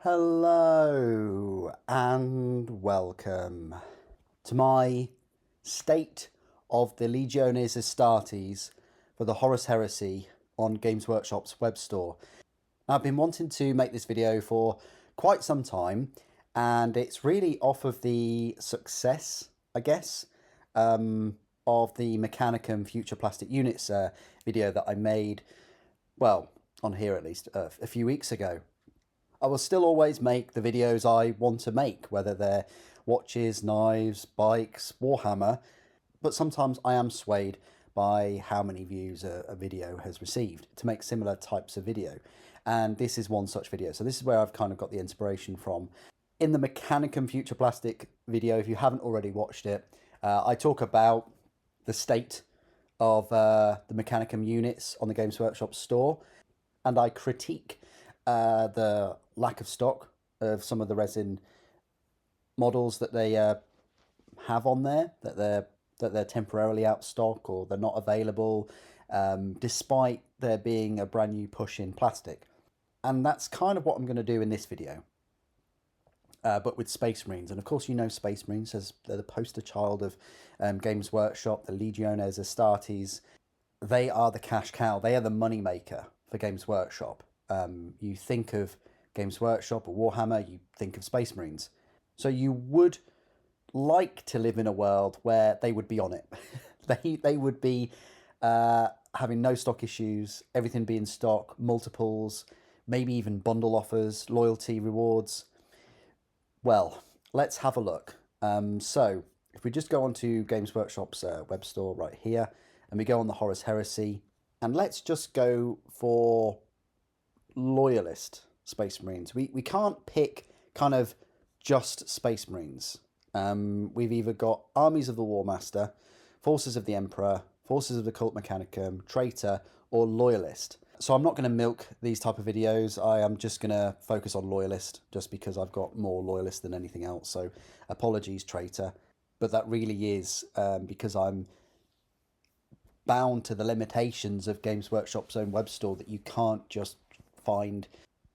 Hello and welcome to my state of the Legiones Astartes for the Horus Heresy on Games Workshop's web store. I've been wanting to make this video for quite some time, and it's really off of the success, I guess, of the Mechanicum Future Plastic Units video that I made, well, on here at least, a few weeks ago. I will still always make the videos I want to make, whether they're watches, knives, bikes, Warhammer, but sometimes I am swayed by how many views a video has received to make similar types of video. And this is one such video. So this is where I've kind of got the inspiration from. In the Mechanicum Future Plastic video, if you haven't already watched it, I talk about the state of the Mechanicum units on the Games Workshop store, and I critique the lack of stock of some of the resin models that they have on there, that they're temporarily out of stock or they're not available, despite there being a brand new push in plastic. And that's kind of what I'm going to do in this video, but with Space Marines. And of course, you know Space Marines, as they're the poster child of Games Workshop, the Legiones Astartes. They are the cash cow. They are the money maker for Games Workshop. You think of Games Workshop or Warhammer, you think of Space Marines. So you would like to live in a world where they would be on it. they would be having no stock issues, everything be in stock, multiples, maybe even bundle offers, loyalty rewards. Well, let's have a look. So if we just go onto Games Workshop's web store right here, and we go on the Horus Heresy, and let's just go for Loyalist Space Marines. We can't pick kind of just Space Marines. We've either got Armies of the War Master, Forces of the Emperor, Forces of the Cult Mechanicum, Traitor, or Loyalist. So I'm not going to milk these type of videos. I am just going to focus on Loyalist, just because I've got more Loyalist than anything else. So apologies, Traitor. But that really is because I'm bound to the limitations of Games Workshop's own web store, that you can't just find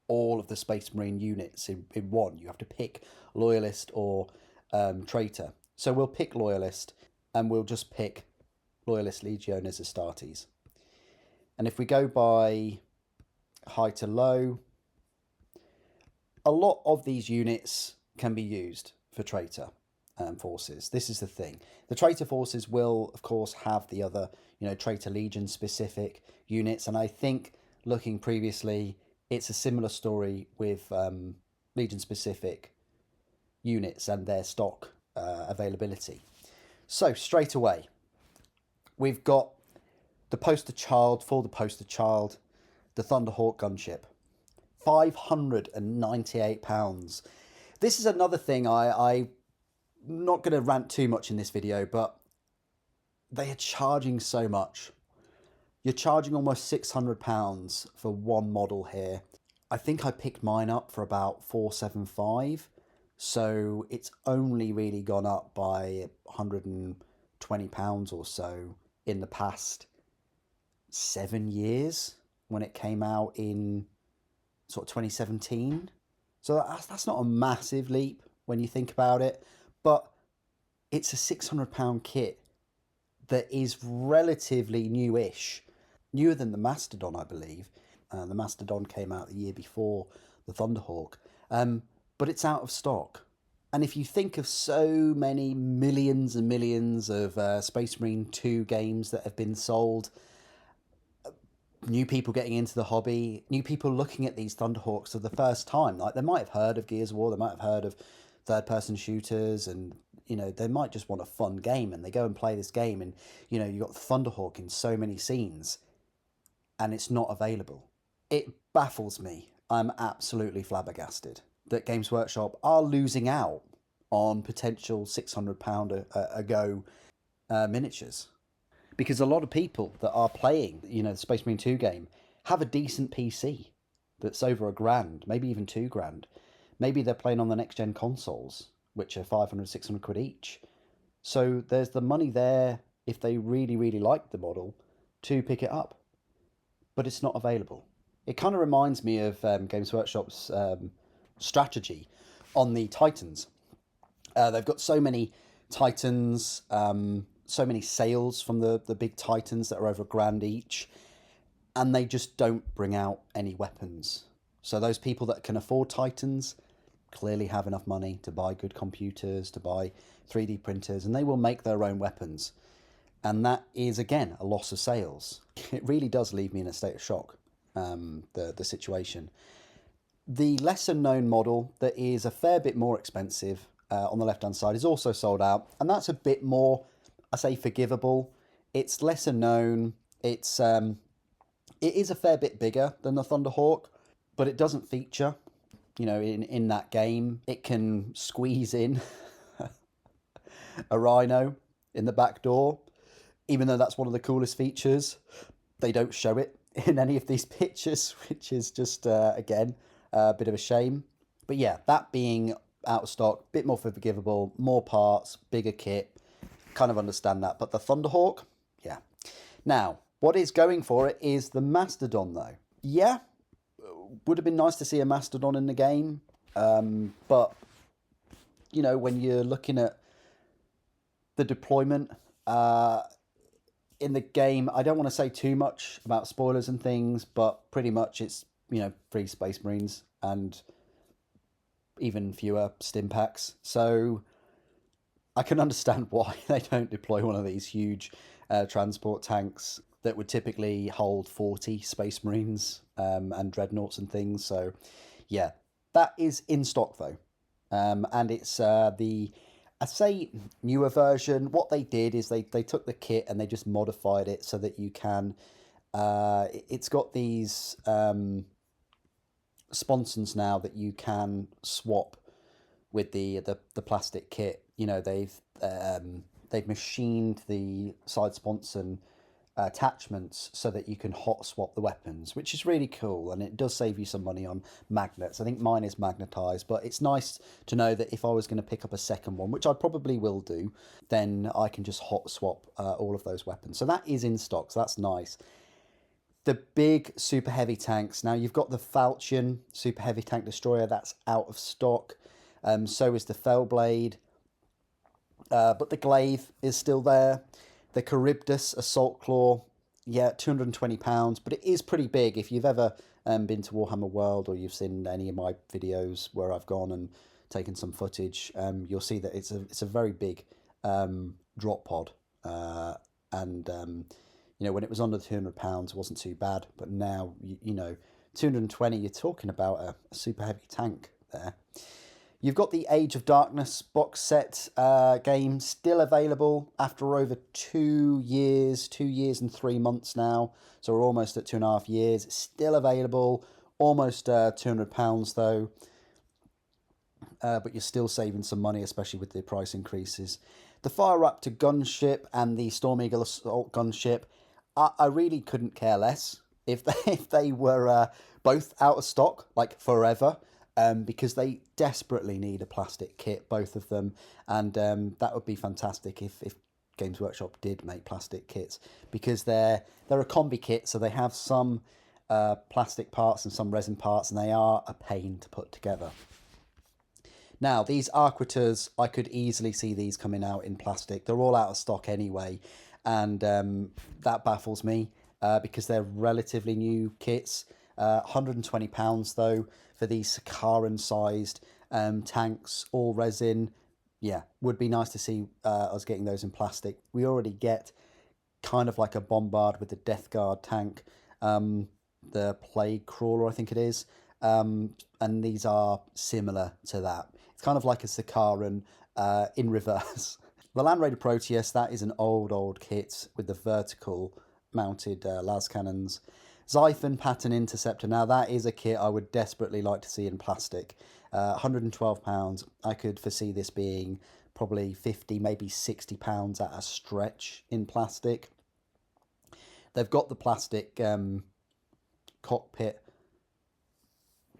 all of the Space Marine units in one. You have to pick Loyalist or Traitor. So we'll pick Loyalist, and we'll just pick Loyalist Legiones Astartes. And if we go by high to low, a lot of these units can be used for Traitor forces. This is the thing. The Traitor forces will, of course, have the other, Traitor Legion specific units. And I think, looking previously, it's a similar story with Legion specific units and their stock availability. So straight away, we've got the poster child for the poster child, the Thunderhawk gunship, £598. This is another thing I'm not going to rant too much in this video, but they are charging so much. You're charging almost £600 for one model here. I think I picked mine up for about £475, so it's only really gone up by £120 or so in the past 7 years, when it came out in sort of 2017. So that's not a massive leap when you think about it, but it's a £600 kit that is relatively newish. Newer than the Mastodon, I believe. The Mastodon came out the year before the Thunderhawk, but it's out of stock. And if you think of so many millions and millions of Space Marine 2 games that have been sold, new people getting into the hobby, new people looking at these Thunderhawks for the first time, like they might have heard of Gears of War, they might have heard of third-person shooters, and they might just want a fun game, and they go and play this game, and you got Thunderhawk in so many scenes, and it's not available. It baffles me. I'm absolutely flabbergasted that Games Workshop are losing out on potential £600 a go miniatures. Because a lot of people that are playing, the Space Marine 2 game, have a decent PC that's over £1,000, maybe even £2,000. Maybe they're playing on the next-gen consoles, which are 500, 600 quid each. So there's the money there, if they really, really like the model, to pick it up. But it's not available. It kind of reminds me of Games Workshop's strategy on the Titans. They've got so many Titans, so many sales from the big Titans that are over £1,000 each, and they just don't bring out any weapons. So those people that can afford Titans clearly have enough money to buy good computers, to buy 3D printers, and they will make their own weapons. And that is, again, a loss of sales. It really does leave me in a state of shock, the situation. The lesser known model that is a fair bit more expensive on the left-hand side is also sold out, and that's a bit more, I say, forgivable. It's lesser known. It is a fair bit bigger than the Thunderhawk, but it doesn't feature, in that game. It can squeeze in a rhino in the back door, even though that's one of the coolest features. They don't show it in any of these pictures, which is just, again, a bit of a shame. But yeah, that being out of stock, a bit more forgivable, more parts, bigger kit, kind of understand that. But the Thunderhawk, yeah. Now, what is going for it is the Mastodon, though. Yeah, would have been nice to see a Mastodon in the game, but, when you're looking at the deployment in the game, I don't want to say too much about spoilers and things, but pretty much it's, 3 Space Marines and even fewer stim packs. So I can understand why they don't deploy one of these huge transport tanks that would typically hold 40 Space Marines and dreadnoughts and things. So yeah, that is in stock though. And it's I say newer version. What they did is they took the kit and they just modified it so that you can, it's got these sponsons now that you can swap with the plastic kit. They've machined the side sponson attachments so that you can hot swap the weapons, which is really cool, and it does save you some money on magnets. I think mine is magnetized, but it's nice to know that if I was going to pick up a second one, which I probably will do, then I can just hot swap all of those weapons. So that is in stock, so that's nice. The big super heavy tanks. Now you've got the Falchion super heavy tank destroyer, that's out of stock. So is the Fellblade. But the Glaive is still there. The Charybdis Assault Claw, yeah, £220, but it is pretty big. If you've ever been to Warhammer World, or you've seen any of my videos where I've gone and taken some footage, you'll see that it's a very big drop pod. When it was under £200, it wasn't too bad, but now, 220, you're talking about a super heavy tank there. You've got the Age of Darkness box set game still available after over 2 years, 2 years and 3 months now. So we're almost at 2.5 years. It's still available, almost £200 though. But you're still saving some money, especially with the price increases. The Fire Raptor gunship and the Storm Eagle assault gunship, I really couldn't care less if they were both out of stock, like forever. Because they desperately need a plastic kit, both of them, and that would be fantastic if Games Workshop did make plastic kits, because they're a combi kit, so they have some plastic parts and some resin parts, and they are a pain to put together. Now, these Arquiters, I could easily see these coming out in plastic. They're all out of stock anyway, and that baffles me because they're relatively new kits. £120 though for these Sakaran-sized tanks, all resin. Yeah, would be nice to see us getting those in plastic. We already get kind of like a Bombard with the Death Guard tank, the Plague Crawler, I think it is, and these are similar to that. It's kind of like a Sakaran in reverse. The Land Raider Proteus, that is an old kit with the vertical mounted las cannons. Xiphon Pattern Interceptor, now that is a kit I would desperately like to see in plastic. £112, I could foresee this being probably £50, maybe £60 at a stretch in plastic. They've got the plastic cockpit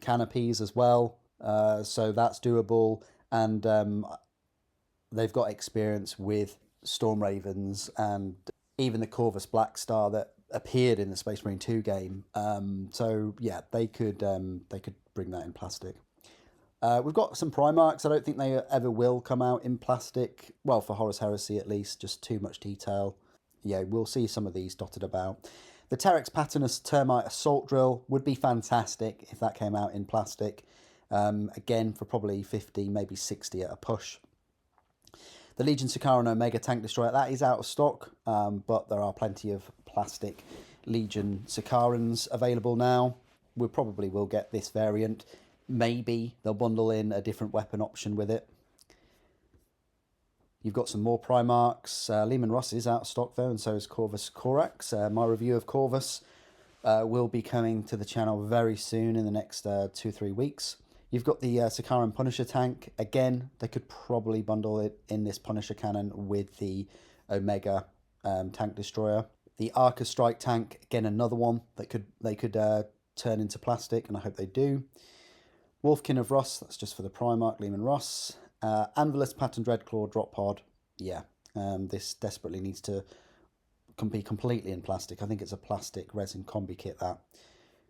canopies as well, so that's doable, and they've got experience with Storm Ravens and even the Corvus Blackstar that appeared in the Space Marine 2 game. So yeah, they could bring that in plastic. We've got some Primarchs. I don't think they ever will come out in plastic. Well, for Horus Heresy at least, just too much detail. Yeah, we'll see some of these dotted about. The Terex Patronus Termite Assault Drill would be fantastic if that came out in plastic. Again, for probably 50, maybe 60 at a push. The Legion Sicaran Omega Tank Destroyer, that is out of stock, but there are plenty of plastic Legion Sicarans available now. We probably will get this variant. Maybe they'll bundle in a different weapon option with it. You've got some more Primarchs. Lehman Russ is out of stock though, and so is Corvus Corax. My review of Corvus will be coming to the channel very soon in the next 2-3 weeks. You've got the Sicaran Punisher tank. Again, they could probably bundle it in this Punisher cannon with the Omega tank destroyer. The Arca Strike tank, again another one that they could turn into plastic, and I hope they do. Wolfkin of Russ, that's just for the Primarch, Lehman Russ. Anvilus Pattern Dreadclaw Drop Pod, yeah, this desperately needs to be completely in plastic. I think it's a plastic resin combi kit, that.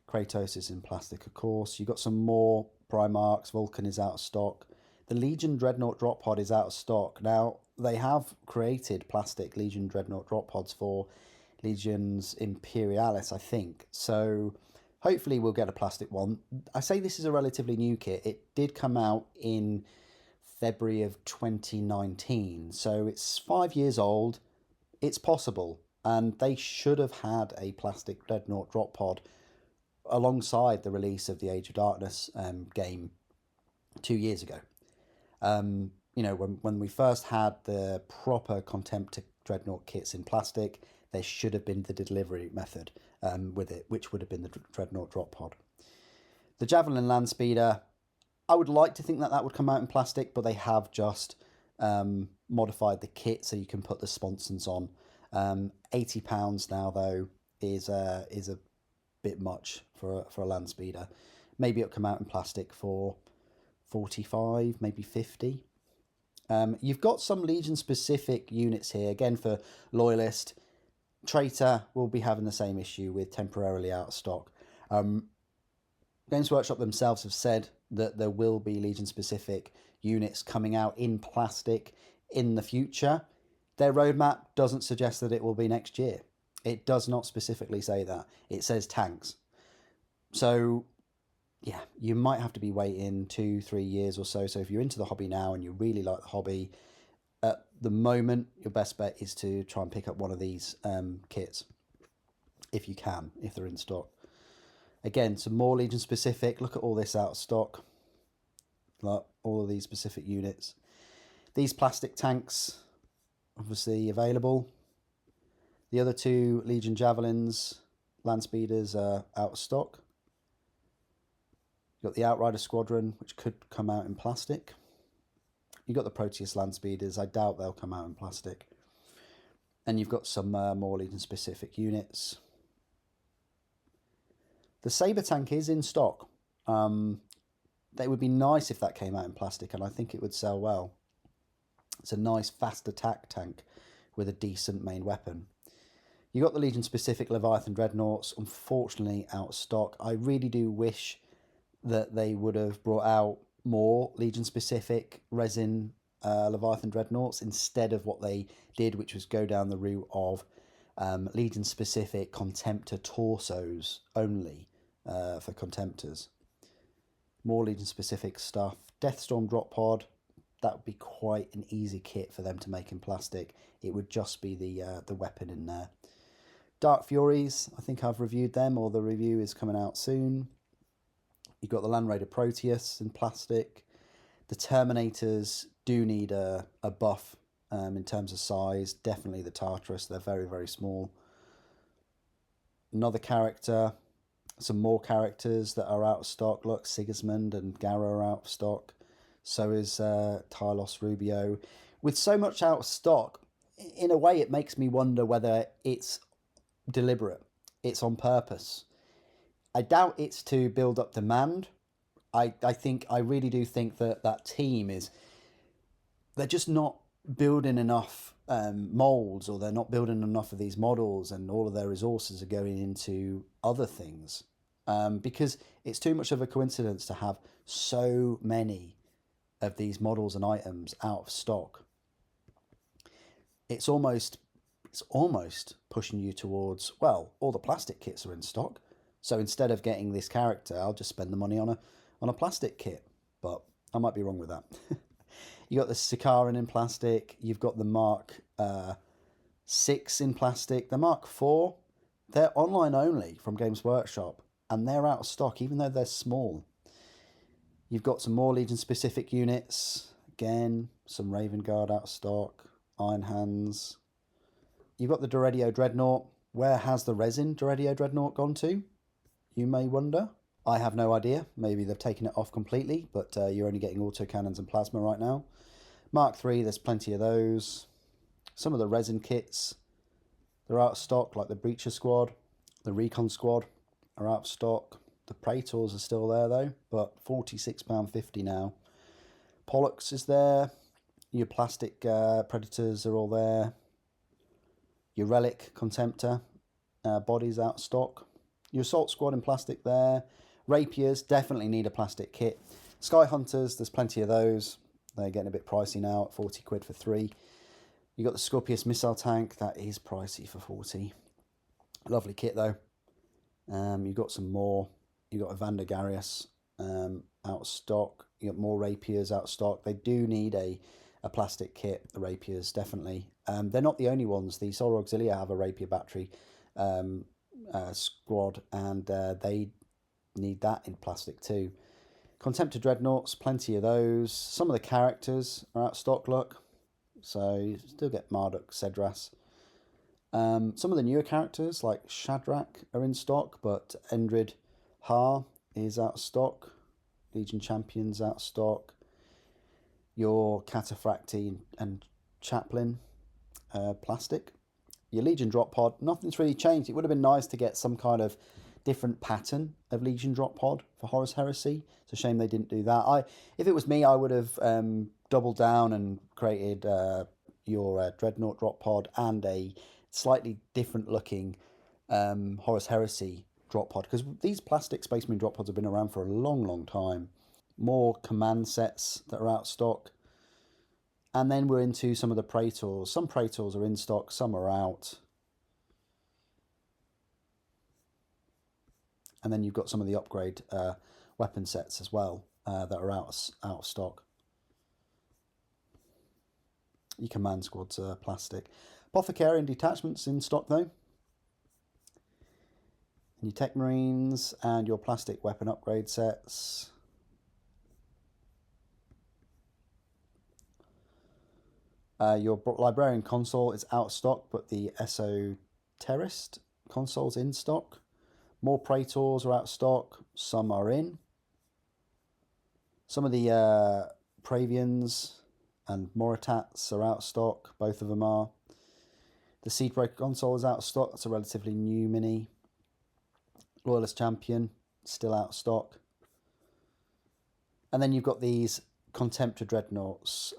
Kratos is in plastic, of course. You've got some more Primarchs. Vulcan is out of stock. The Legion Dreadnought Drop Pod is out of stock. Now, they have created plastic Legion Dreadnought Drop Pods for Legions Imperialis, I think. So hopefully we'll get a plastic one. I say this is a relatively new kit. It did come out in February of 2019. So it's 5 years old. It's possible. And they should have had a plastic Dreadnought Drop Pod alongside the release of the Age of Darkness game 2 years ago. You know, when we first had the proper Contempt Dreadnought kits in plastic, there should have been the delivery method with it, which would have been the Dreadnought Drop Pod. The Javelin Landspeeder, I would like to think that that would come out in plastic, but they have just modified the kit so you can put the sponsons on. £80 now, though, is a bit much for a land speeder. Maybe it'll come out in plastic for 45, maybe 50. You've got some Legion specific units here, again for Loyalist. Traitor will be having the same issue with temporarily out of stock. Games Workshop themselves have said that there will be Legion specific units coming out in plastic in the future. Their roadmap doesn't suggest that it will be next year. It does not specifically say that. It says tanks. So, yeah, you might have to be waiting 2-3 years or so. So if you're into the hobby now and you really like the hobby, at the moment, your best bet is to try and pick up one of these kits. If you can, if they're in stock. Again, some more Legion specific. Look at all this out of stock. Look, all of these specific units. These plastic tanks, obviously available. The other two Legion Javelins, land speeders are out of stock. You've got the Outrider Squadron, which could come out in plastic. You've got the Proteus land speeders. I doubt they'll come out in plastic. And you've got some more Legion specific units. The Saber tank is in stock. It would be nice if that came out in plastic, and I think it would sell well. It's a nice fast attack tank with a decent main weapon. You got the Legion specific Leviathan Dreadnoughts, unfortunately out of stock. I really do wish that they would have brought out more Legion specific resin Leviathan Dreadnoughts instead of what they did, which was go down the route of Legion specific Contemptor torsos only for Contemptors. More Legion specific stuff. Deathstorm Drop Pod, that would be quite an easy kit for them to make in plastic. It would just be the weapon in there. Dark Furies, I think I've reviewed them, or the review is coming out soon. You've got the Land Raider Proteus in plastic. The Terminators do need a buff in terms of size. Definitely the Tartarus, they're very, very small. Another character, some more characters that are out of stock. Look, Sigismund and Gara are out of stock. So is Tylos Rubio. With so much out of stock, in a way it makes me wonder whether it's deliberate. It's on purpose. I doubt it's to build up demand. I really do think that that team they're just not building enough molds, or they're not building enough of these models, and all of their resources are going into other things. because it's too much of a coincidence to have so many of these models and items out of stock. It's almost pushing you towards, well, all the plastic kits are in stock, so instead of getting this character, I'll just spend the money on a plastic kit. But I might be wrong with that. You got the Sikaran in plastic. You've got the Mark 6 in plastic. The Mark 4, they're online only from Games Workshop, and they're out of stock, even though they're small. You've got some more Legion specific units. Again, some Raven Guard out of stock. Iron Hands. You've got the Doredio Dreadnought. Where has the Resin Doredio Dreadnought gone to? You may wonder. I have no idea. Maybe they've taken it off completely, but you're only getting autocannons and plasma right now. Mark 3, there's plenty of those. Some of the Resin kits, they're out of stock, like the Breacher Squad. The Recon Squad are out of stock. The Praetors are still there though, but £46.50 now. Pollux is there. Your plastic Predators are all there. Your Relic Contemptor bodies out of stock. Your Assault Squad in plastic there. Rapiers definitely need a plastic kit. Sky Hunters, there's plenty of those. They're getting a bit pricey now at 40 quid for 3. You got the Scorpius missile tank, that is pricey for 40. Lovely kit though. You've got some more. You've got Evander Garius out of stock. You got more Rapiers out of stock. They do need a plastic kit, the Rapiers, definitely. They're not the only ones. The Solar Auxilia have a Rapier battery squad, and they need that in plastic too. Contemptor Dreadnoughts, plenty of those. Some of the characters are out of stock, look. So you still get Marduk, Cedras. Some of the newer characters, like Shadrach, are in stock, but Endrid Har is out of stock. Legion Champions out of stock. Your Cataphracti and Chaplain, plastic. Your Legion Drop Pod, nothing's really changed. It would have been nice to get some kind of different pattern of Legion Drop Pod for Horus Heresy. It's a shame they didn't do that. If it was me, I would have doubled down and created your Dreadnought Drop Pod and a slightly different looking Horus Heresy Drop Pod, because these plastic Space Marine Drop Pods have been around for a long time. More command sets that are out of stock. And then we're into some of the Praetors. Some Praetors are in stock, some are out. And then you've got some of the upgrade weapon sets as well that are out of stock. Your command squads are plastic. Apothecarian detachments in stock though. And your Tech Marines and your plastic weapon upgrade sets. Your Librarian console is out of stock, but the Esoterist console's in stock. More Praetors are out of stock. Some are in. Some of the Praevians and Moritats are out of stock. Both of them are. The Siegebreaker console is out of stock. It's a relatively new mini. Loyalist Champion, still out of stock. And then you've got these Contemptor Dreadnoughts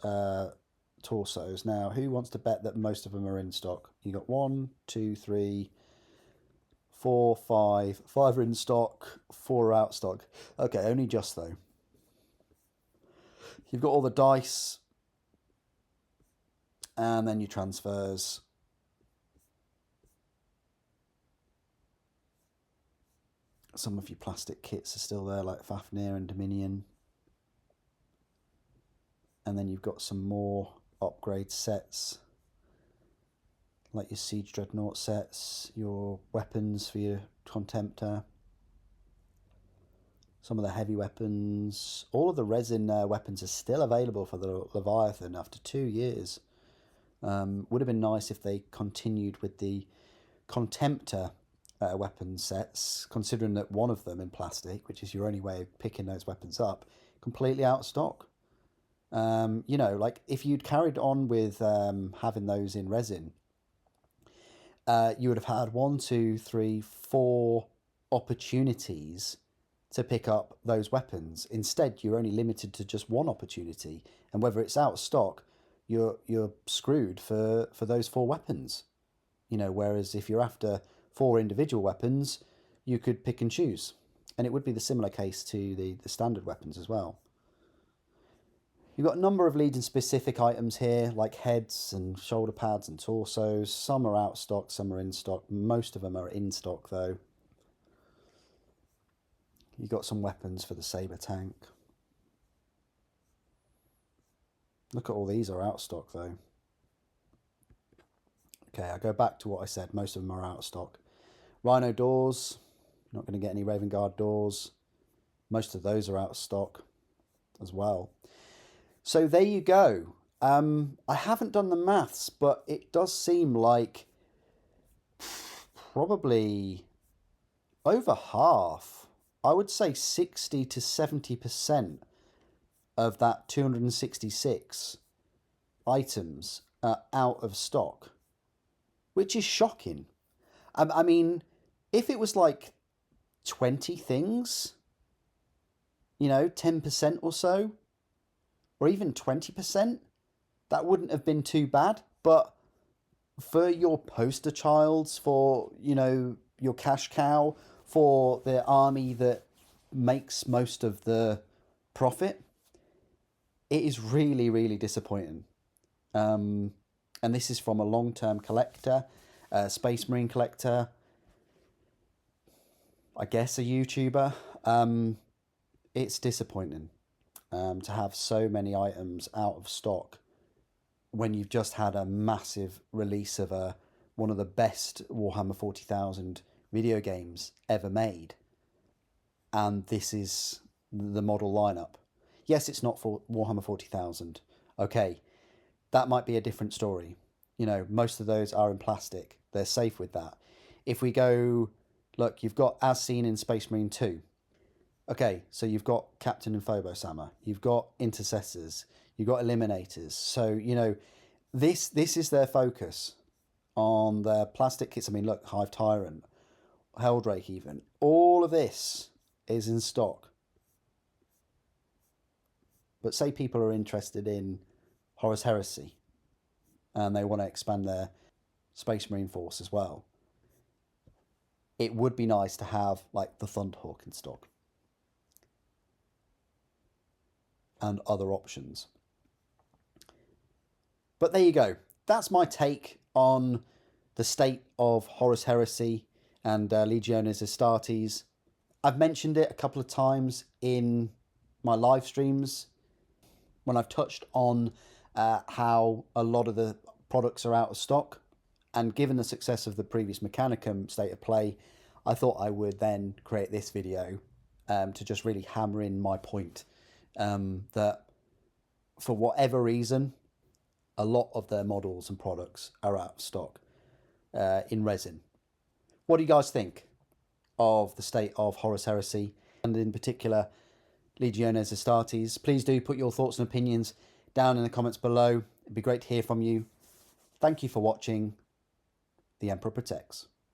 torsos. Now, who wants to bet that most of them are in stock? You got 1, 2, 3, 4, 5. 5 are in stock, 4 are out of stock. Okay, only just though. You've got all the dice, and then your transfers. Some of your plastic kits are still there, like Fafnir and Dominion. And then you've got some more upgrade sets, like your Siege Dreadnought sets, your weapons for your Contemptor, some of the heavy weapons. All of the Resin weapons are still available for the Leviathan after 2 years. Would have been nice if they continued with the Contemptor weapon sets, considering that one of them in plastic, which is your only way of picking those weapons up, completely out of stock. You know, like if you'd carried on with having those in Resin, you would have had 1, 2, 3, 4 opportunities to pick up those weapons. Instead, you're only limited to just one opportunity, and whether it's out of stock, you're screwed for those 4 weapons. You know, whereas if you're after 4 individual weapons, you could pick and choose. And it would be the similar case to the standard weapons as well. You've got a number of Legion-specific items here, like heads and shoulder pads and torsos. Some are out of stock, some are in stock. Most of them are in stock, though. You've got some weapons for the saber tank. Look at all these are out of stock, though. Okay, I go back to what I said. Most of them are out of stock. Rhino doors. Not going to get any Raven Guard doors. Most of those are out of stock as well. So there you go. I haven't done the maths, but it does seem like probably over half, I would say 60 to 70% of that 266 items are out of stock, which is shocking. I mean, if it was like 20 things, you know, 10% or so, or even 20%, that wouldn't have been too bad. But for your poster childs, for, you know, your cash cow, for the army that makes most of the profit, it is really, really disappointing. And this is from a long-term collector, a Space Marine collector, I guess a YouTuber. It's disappointing. To have so many items out of stock when you've just had a massive release of one of the best Warhammer 40,000 video games ever made, and this is the model lineup. Yes, it's not for Warhammer 40,000. Okay, that might be a different story. You know, most of those are in plastic. They're safe with that. If we go, look, you've got As Seen in Space Marine 2. Okay, so you've got Captain and Phobos Hammer, you've got Intercessors, you've got Eliminators. So, you know, this is their focus on their plastic kits. I mean, look, Hive Tyrant, Helldrake even. All of this is in stock. But say people are interested in Horus Heresy and they want to expand their Space Marine force as well. It would be nice to have, like, the Thunderhawk in stock. And other options. But there you go. That's my take on the state of Horus Heresy and Legiones Astartes. I've mentioned it a couple of times in my live streams when I've touched on how a lot of the products are out of stock. And given the success of the previous Mechanicum State of Play, I thought I would then create this video to just really hammer in my point. That for whatever reason, a lot of their models and products are out of stock in resin. What do you guys think of the state of Horus Heresy, and in particular Legiones Astartes? Please do put your thoughts and opinions down in the comments below. It'd be great to hear from you. Thank you for watching. The Emperor Protects.